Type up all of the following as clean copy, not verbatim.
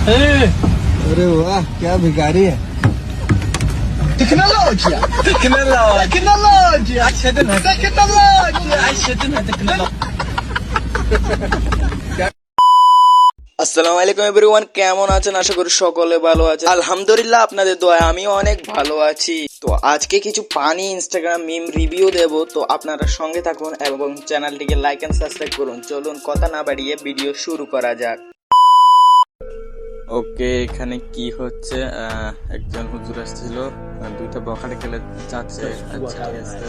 अरे वाह क्या भिखारी है। تكنولوجيا تكنولوجيا تكنولوجيا عشتنا تكنولوجيا আসসালামু আলাইকুম এভরিওয়ান, কেমন আছেন? আশা করি সকলে ভালো আছেন। আলহামদুলিল্লাহ, আপনাদের দোয়ায় আমিও অনেক ভালো আছি। তো আজকে কিছু পানি ইনস্টাগ্রাম মিম রিভিউ দেব, তো আপনারা সঙ্গে থাকুন এবং চ্যানেলটিকে লাইক এন্ড সাবস্ক্রাইব করুন। চলুন কথা না বাড়িয়ে ভিডিও শুরু করা যাক। ওকে, এখানে কি হচ্ছে? একজন হুজুর আসছিল, দুইটা বখাটে খেলে যাচ্ছে। আচ্ছা ঠিক আছে,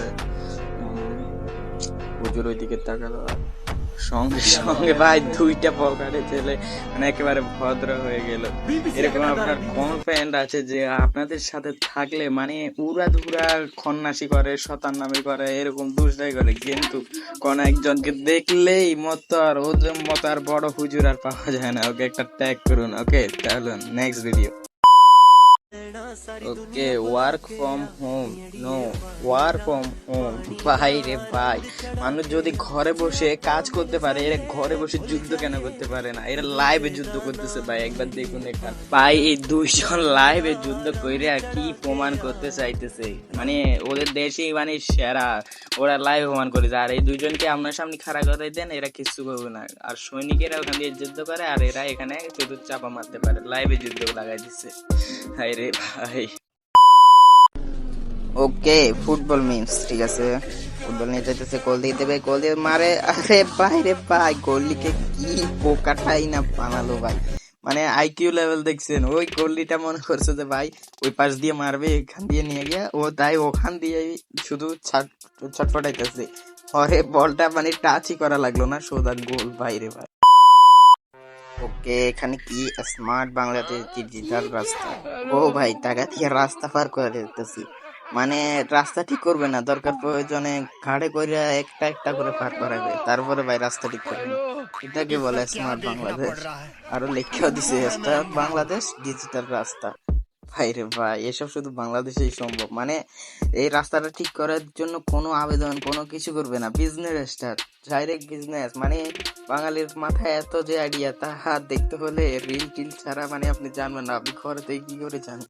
হুজুর ওইদিকে তাকালো, সঙ্গে সঙ্গে ভাই দুইটা পকেটে ছেলে মানে একেবারে ভদ্র হয়ে গেল। এরকম আপনার কোন ফ্রেন্ড আছে যে আপনাদের সাথে থাকলে মানে উড়া ধুরা খন্নাসি করে, শতান্নামি করে, এরকম দুষ্টাই করে, কিন্তু কোন একজনকে দেখলেই মতো আর ওজন মতো আর বড় হুজুর আর পাওয়া যায় না। ওকে একটা ট্যাগ করুন। ওকে চলুন next video. Okay, work from home, no work from home. ভাই রে ভাই, মানুষ যদি ঘরে বসে কাজ করতে পারে, এরা ঘরে বসে যুদ্ধ কেন করতে পারে না? এরা লাইভে যুদ্ধ করতেছে ভাই, একবার দেখুন এখান। ভাই এই দুইজন লাইভে যুদ্ধ করে আর কি প্রমাণ করতে চাইতেছে, মানে ওদের দেশেই মানে সেরা, ওরা লাইভ প্রমাণ করেছে। আর এই দুইজনকে আপনার সামনে খাড়া করাই দেন, এরা কিছু করবে না। আর সৈনিকেরা ওখান দিয়ে যুদ্ধ করে, আর এরা এখানে শুধু চাপা মারতে পারে, লাইভে যুদ্ধ লাগাই দিচ্ছে। হাই রে ভাই। ওকে, ফুটবল মিমস, ঠিক আছে। ফুটবল নিয়ে যাইতেছে, গোল দিয়ে দেবে, গোল দিয়ে মারে। আরে ভাই রে ভাই, গোলিকে কি পোকাটাই না বানালো ভাই, মানে আইকিউ লেভেল দেখছেন? ওই গোলিটা মনে করছে যে ভাই ওই পাশ দিয়ে মারবে, এখান দিয়ে নিয়ে গিয়া ও তাই ওখান দিয়ে শুধু ছটফটাইতেছে। পরে বলটা মানে টাচই করা লাগলো না, সোজা গোল। ভাই রে ভাই। ওকে, এখানে কি স্মার্ট বাংলাদেশ ডিজিটাল রাস্তা। ও ভাই, টাকা দিয়ে রাস্তা পার করে দিতেছি, মানে রাস্তা ঠিক করবে না, দরকার প্রয়োজনে ঘাড়ে করে একটা একটা করে পার করাবে, তারপরে ভাই রাস্তা ঠিক করবে। এটাকে বলে স্মার্ট বাংলাদেশ। আরো লেখাও দিছে স্মার্ট বাংলাদেশ ডিজিটাল রাস্তা। ভাই রে ভাই, এসব শুধু বাংলাদেশেই সম্ভব। মানে এই রাস্তাটা ঠিক করার জন্য কোনো আবেদন কোনো কিছু করবে না, বিজনেস স্টার্ট, ডাইরেক্ট বিজনেস। মানে বাঙালির মাথায় এত যে আইডিয়া, তাহা দেখতে হলে রিল টিল ছাড়া মানে আপনি জানবেন না, আপনি ঘরে থেকে কি করে জানেন?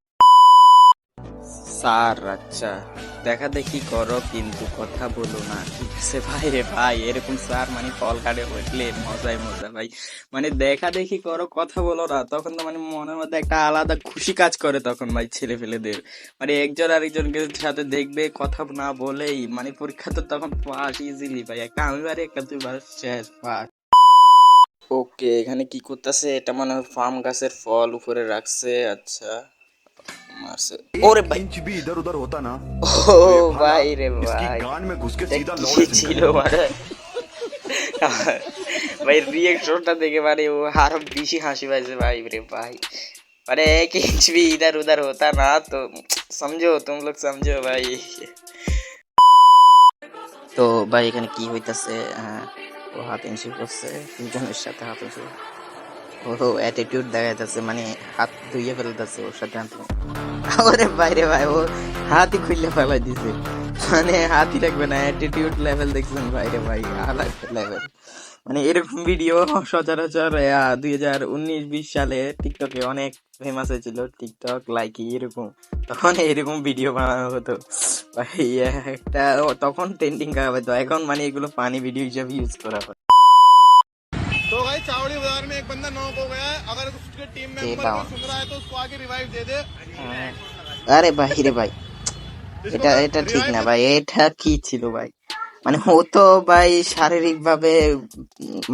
স্যার আচ্ছা, দেখা দেখি করো কিন্তু কথা বলো না, ঠিক আছে? ভাই রে ভাই, এরকম স্যার মানে কল কাটে উঠলে মজাই মজা ভাই। মানে দেখা দেখি করো কথা বলো না, তখন তো মানে মনের মধ্যে একটা আলাদা খুশি কাজ করে তখন ভাই ছেলে ফেলেদের। মানে একজন আরেকজনকে সাথে দেখবে, কথা না বলেই মানে পরীক্ষা তো তখন পাস ইজিলি ভাই। একটা আমি বারে একটা তুই বার, শেষ পাস। ওকে, এখানে কি করতেছে? এটা মনে হয় ফার্ম গাছের ফল উপরে রাখছে। আচ্ছা মারছে। ওরে ভাই, इंच भी इधर उधर होता ना ও ভাই রে इसकी ভাই, गांड में घुस के सीधा কি लौड़े ছিল মানে ভাই রিয়েকশনটা দেখে মানে ও আরো বেশি হাসি পাইছে। ভাই রে ভাই, মানে एक इंच भी इधर उधर होता ना, तो समझो तुम लोग समझो भाई। তো ভাই এখানে কি হইতাছে? ও হাত ইনসি করছে, দুজনের সাথে হাত ইনসি, ও অ্যাটিটিউড দেখাইতেছে, মানে হাত ধুইয়ে ফেলতেছে ওর সাথে হাত। ওরে বাইরে ভাই, ও হাতই খুললে ফেলাই দিছে, মানে হাতই রাখবে না, অ্যাটিটিউড লেভেল দেখছেন? বাইরে ভাই আলাদা লেভেল। মানে এরকম ভিডিও সচরাচর 2019-20 সালে টিকটকে অনেক ফেমাস হয়েছিল, টিকটক লাইকি এরকম, তখন এরকম ভিডিও বানানো হতো ভাই, একটা তখন ট্রেন্ডিং করা হতো। এখন মানে এগুলো ফানি ভিডিও হিসেবে ইউজ করা হয়। तो भाई चावड़ी बाजार में एक बंदा नॉक हो गया है, अगर उसके टीम मेंबर को सुन रहा है तो उसको आगे रिवाइव दे दे। আরে ভাই রে ভাই, এটা এটা ঠিক না ভাই, এটা কি ছিল ভাই? মানে ও তো ভাই শারীরিক ভাবে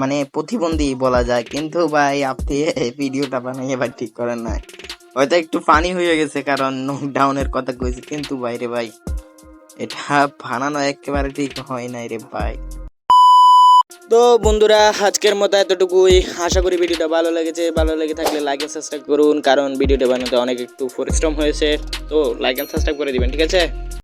মানে প্রতিবন্ধী বলা যায়, কিন্তু ভাই আপনি এই ভিডিওটা বানিয়ে ভাই ঠিক করেন না। হয়তো একটু ফানি হয়ে গেছে কারণ নকডাউনের কথা কইছে, কিন্তু ভাই রে ভাই এটা বানানো একেবারে ঠিক হয় নাই রে ভাই। তো বন্ধুরা, আজকের মতো এতটুকুই। আশা করি ভিডিওটা ভালো লেগেছে। ভালো লেগে থাকলে লাইক এন্ড সাবস্ক্রাইব করুন, কারণ ভিডিওটা বানাতে অনেক একটু পরিশ্রম হয়েছে। তো লাইক এন্ড সাবস্ক্রাইব করে দিবেন, ঠিক আছে?